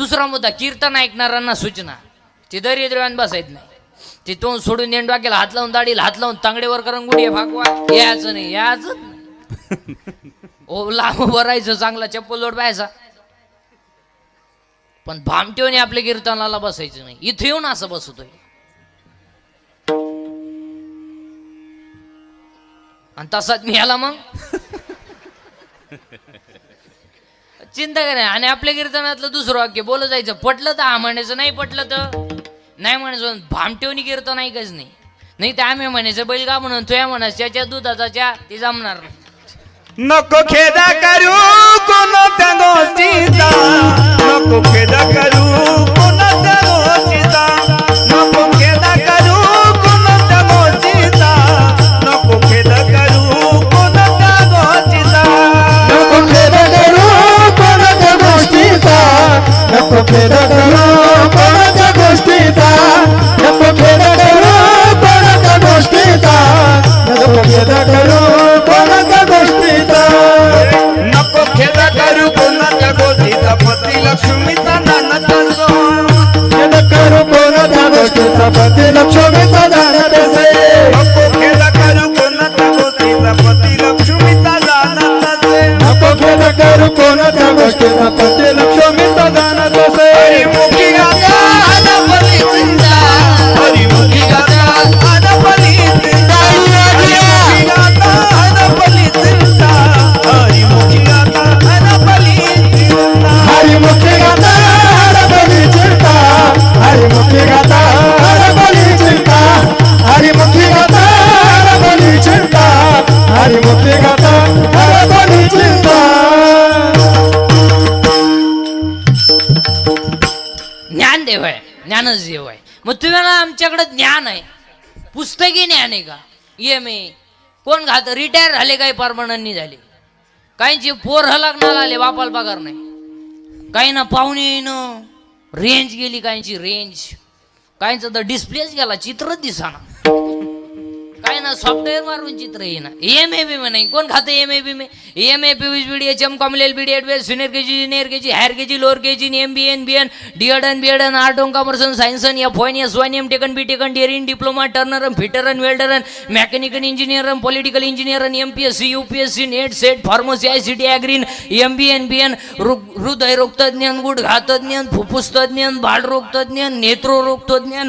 दुसरा मुद्दा, कीर्तन ऐकणाऱ्यांना सूचना, ते दरिद्रवान बसायत नाही, ते तोंड सोडून नेंड डोक्याला हात लावून दाढीला हात लावून तांगडीवर करून गुढी भागवा, यायचं नाही, यायचं नाही. ओ लांब उभं राहायचं, चांगला चप्पल लोट पाहायचा, पण भामटेवणे आपल्या कीर्तनाला बसायचं नाही. इथे येऊन असं बसतोय आणि तसाच मी याला मग चिंता काय नाही. आणि आपल्या कीर्तनातलं दुसरं वाक्य बोलत जायचं, पटलं तर हा म्हणायचं, नाही पटलं तर नाही म्हणायचं. भामटेवणी कीर्तन ऐकच नाही, नाही तर आम्ही म्हणायचं बैल का म्हणून तुया म्हणायचं त्याच्या दुधाचा च्या ते जमणार नाही. नको खेदा करू कोणत्या गोष्टीचा, नको खेदा करू कोणत्या गोष्टीचा, नको खेदा करू कोणत्या गोष्टीचा, नको खेदा करू कोणत्या गोष्टीचा, नको खेद करू कोणत्या गोष्टीचा, नको खेद करू कोणत्या गोष्टीचा, नको खेद करू कोणत्या गोष्टीचा, नको खेद करू कोणत्या गोष्टीचा, नको खेदा करू कोणत्या गोष्टीचा, पती लक्ष्मीचा दानत असो, खेद करू कोणत्या गोष्टीचा, पती लक्ष्मीचा दानत असे, नको खेदा करू कोणत्या गोष्टीचा, पती लक्ष्मीचा दानत असे, नको खेद करू कोणत्या गोष्टीचा, पती लक्ष्मीचा दानत असे. हरिमुखी गाता आनपली चिंता, हरिमुखी गाता आनपली चिंता, हरिमुखी गाता आनपली चिंता, हरिमुखी गाता आनपली चिंता, हरिमुखी गाता हरबली चिंता, हरिमुखी गाता हरबली चिंता, हरिमुखी गाता हरबली चिंता, हरिमुखी गाता हरबली चिंता. ज्ञानदेव आहे, ज्ञानच देव आहे. मग तुम्हाला आमच्याकडे ज्ञान आहे, पुस्तकी ज्ञान आहे का? ए कोण घात, रिटायर झाले काही परमनंट झाले, काहींचे पोर लग्नाला आले बापाला पगार नाही, काही ना पाहुणे न रेंज गेली, काहींची रेंज, काहींचं तर डिस्प्लेच गेला, चित्रच दिसाना, काही ना सॉफ्टवेअर मारून चित्र येईना. एम.ए. नाही कोण खातं एम.ए. में MA. PhD HM common LBD एडवेस senior KG junior KG higher KG lower KG MBA NBN DED art ऑन commerce science F1 S1 M.Tech B.Tech डेअरिंग diploma turner fitter welder mechanical engineer political engineer MPSC UPSC NET SET pharmacy ICT ॲग्रीन MBA NBN हृदय रोगतज्ञ गुडघातज्ञ फुफ्फुस तज्ञ बाळ रोगतज्ञ नेत्र रोगतज्ञ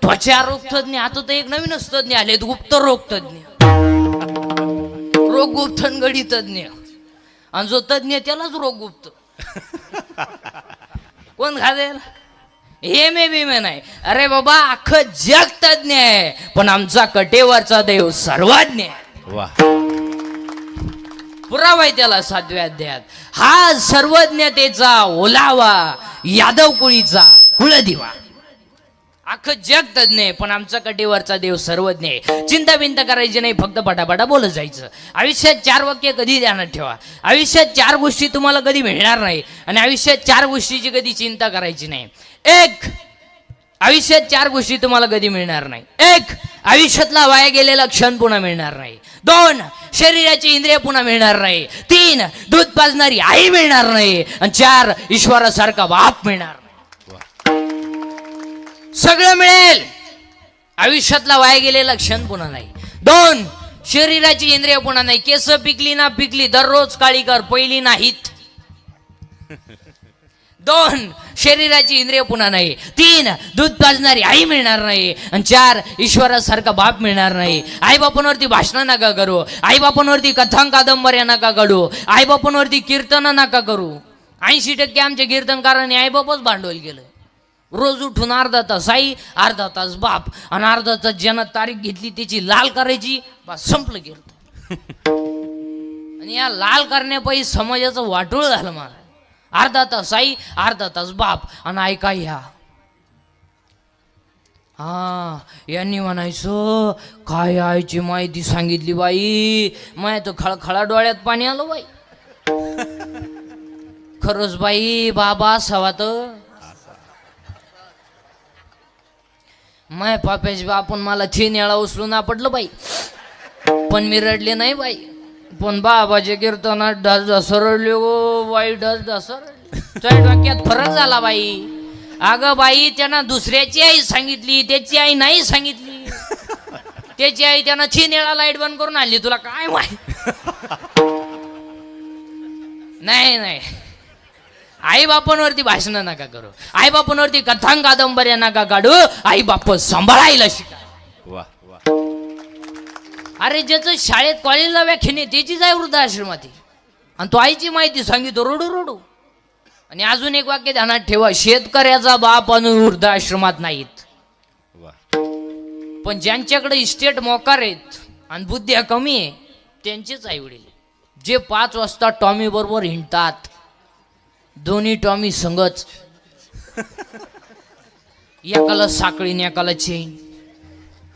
त्वचा रोगतज्ञ, आता तर एक नवीनच तज्ञ आले, गुप्त रोगतज्ञ, रोग गुप्त गडी तज्ञ, आणि जो तज्ञ त्यालाच रोग गुप्त. कोण खादेल? एम.ए. नाही. अरे बाबा अख्खं जग तज्ञ आहे, पण आमचा कटेवरचा देव सर्वज्ञ आहे. वा, पुरावा आहे त्याला 7व्या अध्यायात. हा सर्वज्ञतेचा ओलावा, यादव कुळीचा कुळदिवा. अख्खं जग तज्ञ आहे, पण आमचा कटेवरचा देव सर्वज्ञ आहे. चिंता बिंता करायची नाही, फक्त पटापटा बोलत जायचं. आयुष्यात 4 वाक्य कधी ध्यानात ठेवा. आयुष्यात 4 गोष्टी तुम्हाला कधी मिळणार नाही, आणि आयुष्यात 4 गोष्टीची कधी चिंता करायची नाही. 1. आयुष्यात 4 गोष्टी तुम्हाला कधी मिळणार नाही. 1. आयुष्यातला वाया गेलेला क्षण पुन्हा मिळणार नाही. 2. शरीराची इंद्रिय पुन्हा मिळणार नाही. 3. दूध पाजणारी आई मिळणार नाही. आणि 4. ईश्वरासारखा बाप मिळणार नाही. सगळं मिळेल, आयुष्यातला वाया गेलेला क्षण पुन्हा नाही. 2. शरीराची इंद्रिय पुन्हा नाही. केस पिकली ना पिकली, दररोज काळी कर, पहिली नाहीत. 2. शरीराची इंद्रिय पुन्हा नाही. 3. दूध पाजणारी आई मिळणार नाही. आणि 4. ईश्वरासारखा बाप मिळणार नाही. आई बापांवरती भाषण नका करू, आई बापांवरती कथां कादंबऱ्या नका काढू, आई बापांवरती कीर्तन नका करू. 80% आमच्या कीर्तनकारांनी आई बापच भांडवल केलं. रोज उठून अर्धा तास आई, अर्धा तास बाप, आणि अर्धा तास ज्यानं तारीख घेतली त्याची लाल करायची, बस संपलं गेलं. आणि या लाल करण्यापायी समाजाचं वाटोळ झालं मला. अर्धा तास आई, अर्धा तास बाप, आणि ऐका ह्या यांनी म्हणायचं काय आईची माहिती सांगितली बाई, माय तर खळखळा डोळ्यात पाणी आलं बाई. खरंच बाई बाबा असावा तर माय पाप्याची बापून मला 3 वेळा उचलून आपटलं बाई, पण मी रडले नाही बाई. पण बाबाचे कीर्तनात ढस ढसरडले गो बाई, ढस ढसरडले. तुझ्या डोक्यात फरक झाला बाई. अगं बाई, त्यानं दुसऱ्याची आई सांगितली, त्याची आई नाही सांगितली. त्याची आई त्यानं 3 वेळा लाईट बंद करून आणली. तुला काय माहित? नाही नाही, आई बापांवरती भाषण नका करू, आई बापांवरती कथांग कादंबऱ्या नका काढू. आई बाप सांभाळायला शिका. वा अरे ज्याचं शाळेत कॉलेजला व्याख्यान आहे त्याचीच आहे वृद्धाश्रमात, आणि तो आईची माहिती सांगितो रडू रडू. आणि अजून एक वाक्य ध्यानात ठेवा, शेतकऱ्याचा बाप आणि वृद्धाश्रमात नाहीत. पण ज्यांच्याकडे इस्टेट मोकार आहेत आणि बुद्ध्या कमी आहे त्यांचेच आई वडील, जे 5 वाजता टॉमी बरोबर हिंडतात, दोन्ही टॉमी संगच, एकाला साखळी आणि एकाला चेन.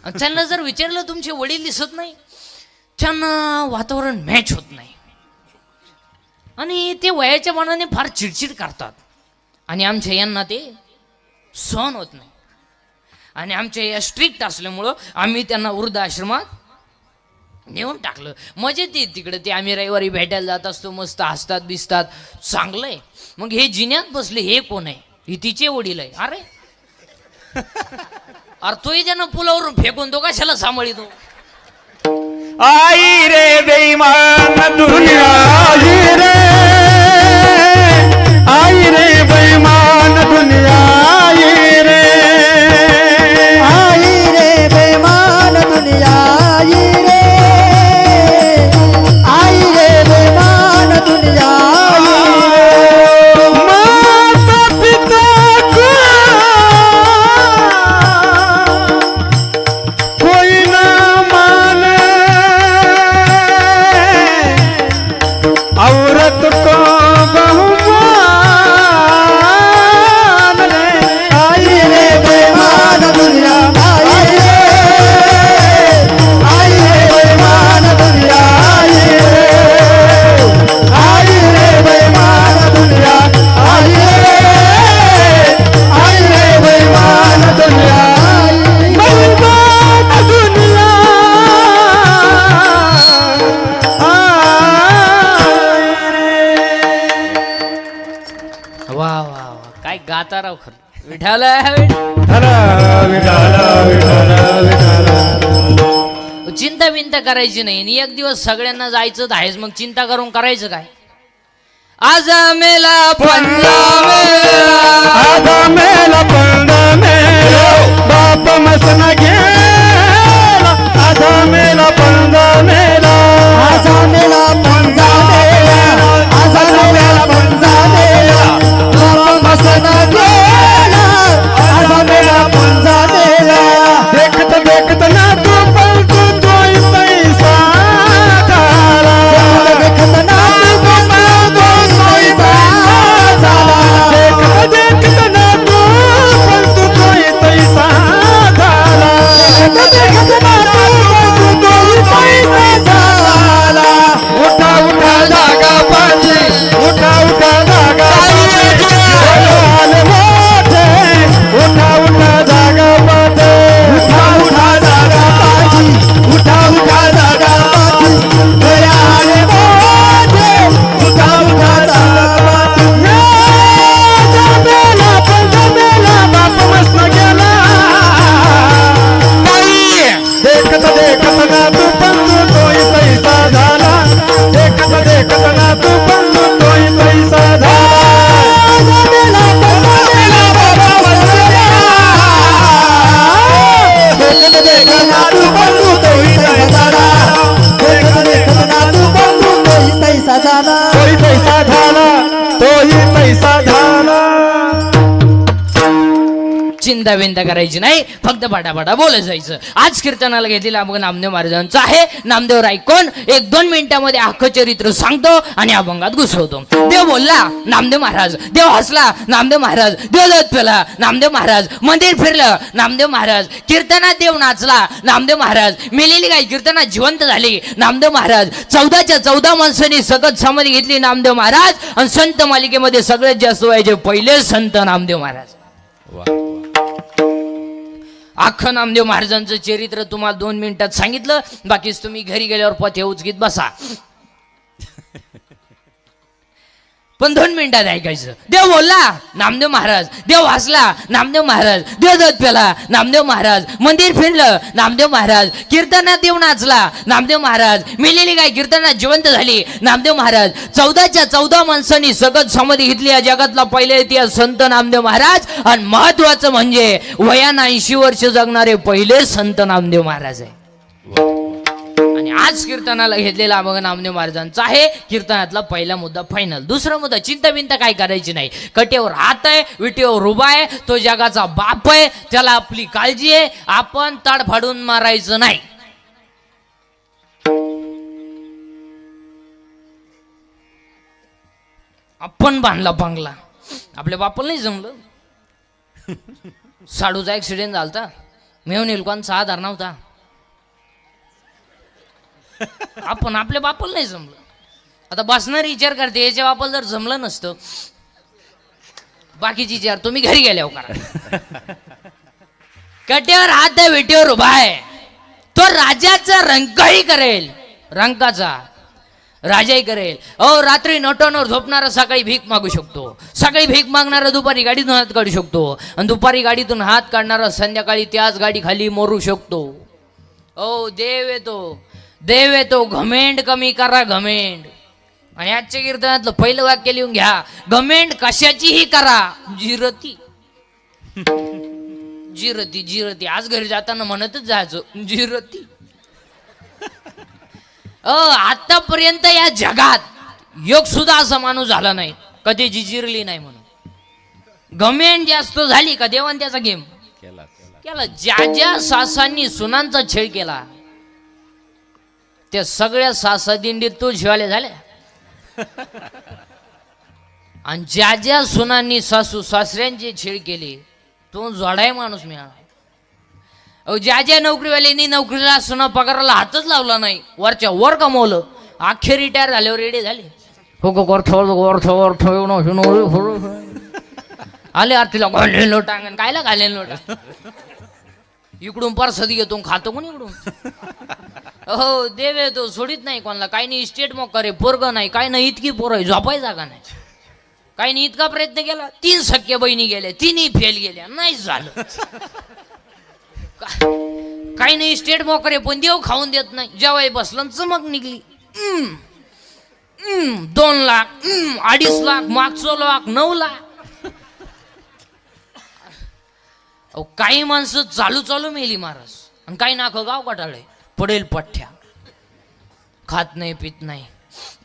आणि त्यांना जर विचारलं तुमचे वडील दिसत नाही, त्यांना वातावरण मॅच होत नाही आणि ते वयाच्या मनाने फार चिडचिड करतात. आणि आमच्या यांना ते सहन होत नाही. आणि आमच्या या स्ट्रिक्ट असल्यामुळं आम्ही त्यांना वृद्धाश्रमात नेऊन टाकलं. मजेत येत तिकडे. ते आम्ही रविवारी भेटायला जात असतो, मस्त हसतात बिसतात, चांगलं आहे. मग हे जिन्यात बसले, हे कोण आहे? ही तिचे वडील आहे. अरे तोही त्यानं पुलावरून फेकून तो कशाला सांभाळितो? आई रे बेईमान दुनिया, आई रे, आई रे बेईमान दुनिया, आई रे, आई रे बेईमान दुनिया, आई रे, आई रे बेईमान दुनिया, माता पिता को कोई ना माने, औरत को बहुमान ले, आई रे बेईमान दुनिया, आई रे, आई रे बेईमान दुनिया, आई रे बेईमान दुनिया, आई रे बेईमान दुनिया, बेईमान दुनिया, वा वा वा, काय गाता राव खरं. विठाल चिंता बिंता करायची नाही. आणि एक दिवस सगळ्यांना जायचं आहेच, मग चिंता करून करायचं काय? आज मेला पंजा आधा मेला पंडा मेला, बाप मसन गेला, आधा मेला पंडा मेला, आधा मेला पंडा मेला, आधा मेला पंडा मेला, बाप मसन गेला, आधा मेला पंडा मेला. देखत देखत ना तू पलटू तोय पैसा झाला, देखत ना तू पलटू तोय पैसा झाला, देखत देखत ना तू पलटू तोय पैसा झाला, देखत देखत ना तू पलटू तोय पैसा झाला. उठा उठा जागा पाठी, उठा उठा जागा पाठी, आले मोठे, उठा उठा जागा पाठी, उठा उठा जागा पाठी, उठा उठा जागा पाठी, आले मोठे, उठा उठा जागा पाठी. जमेला पण जमेला, बाप मस्त गेला, देखत देखत ना तू पंतू तोय पैसा झाला, देखत देखत ना तू पंतू तोय पैसा झाला. जमेला पण जमेला, बाबा मस्त गेला, देखत देखत ना तू पंतू तोय पैसा झाला, देखत देखत ना तू पंतू तोय पैसा झाला, तोय पैसा झाला, तोय पैसा झाला. चिंता बिंता करायची नाही, फक्त पटापटा बोलत जायचं. आज कीर्तनाला घेतलेला अभंग नामदेव महाराजांचा आहे. नामदेव ऐकून 1-2 मिनिटांमध्ये अख्खं चरित्र सांगतो आणि अभंगात घुसवतो. देव बोलला, नामदेव महाराज. देव हसला, नामदेव महाराज. देव दत पेला, नामदेव महाराज. मंदिर फिरलं, नामदेव महाराज. कीर्तनात देव नाचला, नामदेव महाराज. मेलेली गाय कीर्तनात जिवंत झाली, नामदेव महाराज. 14च्या 14 माणसांनी सकत समाधी घेतली, नामदेव महाराज. आणि संत मालिकेमध्ये सगळ्यात जास्त व्हायचे पहिले संत नामदेव महाराज. अख्खं नामदेव महाराजांचं चरित्र तुम्हाला 2 मिनिटात सांगितलं. बाकीच तुम्ही घरी गेल्यावर पथे उचकीत बसा. पण 2 मिनिटात ऐकायचं. देव बोलला, नामदेव महाराज. देव हसला, नामदेव महाराज. देव दूध प्याला, नामदेव महाराज. मंदिर फिरलं, नामदेव महाराज. कीर्तनात देव नाचला, नामदेव महाराज. मेलेली गाय कीर्तनात जिवंत झाली, नामदेव महाराज. 14च्या 14 माणसांनी सगत समाधी घेतली. या जगातला पहिले इतिहास संत नामदेव महाराज. आणि महत्वाचं म्हणजे वयानं 80 वर्ष जगणारे पहिले संत नामदेव महाराज आहे. आणि आज कीर्तनाला घेतलेला मग नामदेव महाराजांचा आहे. कीर्तनातला पहिला मुद्दा फायनल. दुसरा मुद्दा, चिंता बिंता काय करायची नाही. कटेवर हात आहे, विटेवर उभा आहे. तो जगाचा बाप आहे, त्याला आपली काळजी आहे. आपण ताड फाडून मारायचं नाही. आपण बांधला बंगला, आपल्या बापाला नाही जमलं. साडूचा ऍक्सिडेंट झालता, मेहून इलकांचा आधार नव्हता. आपण आपल्या बापाला नाही जमलं. आता बसणारी विचार करते, याच्या बापाला जर जमलं नसतं, बाकीची विचार तुम्ही घरी गेल्यावर करा. कट्यावर हात आहे, विटेवर उभा आहे. तो राजाचा रंकही करेल, रंकाचा राजाही करेल. अहो, रात्री नटोनवर झोपणारा सकाळी भीक मागू शकतो. सकाळी भीक मागणारा दुपारी गाडीतून हात काढू शकतो. आणि दुपारी गाडीतून हात काढणारा संध्याकाळी त्याच गाडी खाली मरू शकतो. ओ देव येतो, देव येतो. घमेंड कमी करा, घमेंड. आणि आजच्या कीर्तनातलं पहिलं वाक्य लिहून घ्या, घमेंड कशाचीही करा, जिरती. जिरती जिरती. आज घरी जाताना म्हणतच जायचं, जिरती. आतापर्यंत या जगात योग सुद्धा असा माणूस झाला नाही कधी जिरली नाही म्हणून. घमेंड जास्त झाली का देवान त्याचा गेम केला. ज्या ज्या सासांनी सुनांचा छेड केला, त्या सगळ्या सासा दिंडीत तो शिवाल्या झाल्या. आणि ज्या ज्या सुनांनी सासू सासऱ्यांचे छेड केले, तो जोडाय माणूस मिळाला. ज्या ज्या नोकरीवाल्यांनी नोकरीला असताना पगाराला हातच लावला नाही, वरच्या वर कमवलं, अखेर रिटायर झाल्यावर रेडे झाले. आले आरतीला घालेल लोटा, अंगण कायला घालेल लोटा. इकडून परसद घेतो खातो कोण इकडून. हो देव येतो, सोडित नाही कोणाला. काही नाही इस्टेट मग करे, पोरग नाही, काही नाही. इतकी पोरं झोपाय जागा नाही. काही नाही इतका प्रयत्न केला, 3 सख्या बहिणी गेल्या, 3ही फेल गेल्या, नाही झालं. काही नाही स्टेट मोकरे, पण देव खाऊन देत नाही. जेव्हा बसलं चमक निघली. 2 लाख, 2.5 लाख, मागचं लाख, 9 लाख. काही माणसं चालू चालू मेली महाराज. आणि काही नाखं गाव काटाळे पडेल पठ्ठ्या. खात नाही पित नाही.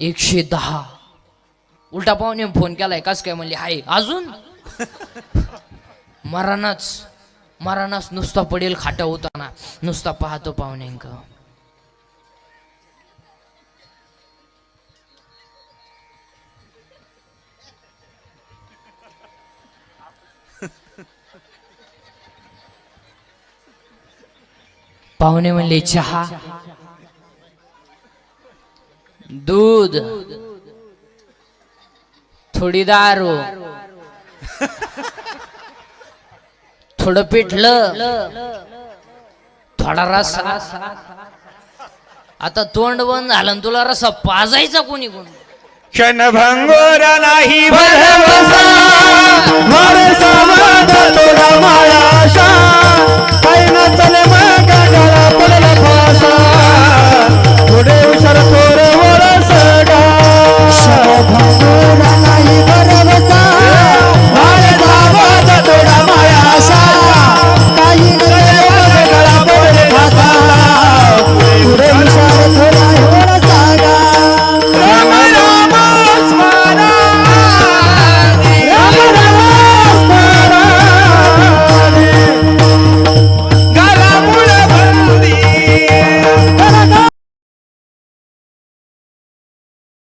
110. उलटा पाहुणे फोन केलाय, कस काय म्हणले हाय अजून. मरानाच नुसता पडेल खाटा होताना, नुसता पाहतो पाहुण्यांक. पाहुणे म्हणले चहा, दूध, थोडी दारू, थोडं पिठलं, थोडा रसा. आता तोंड बंद झालं, तुला रसा पाजायचा कोणी कोण. क्षणभंगोर नाही भरवसा, भरवसा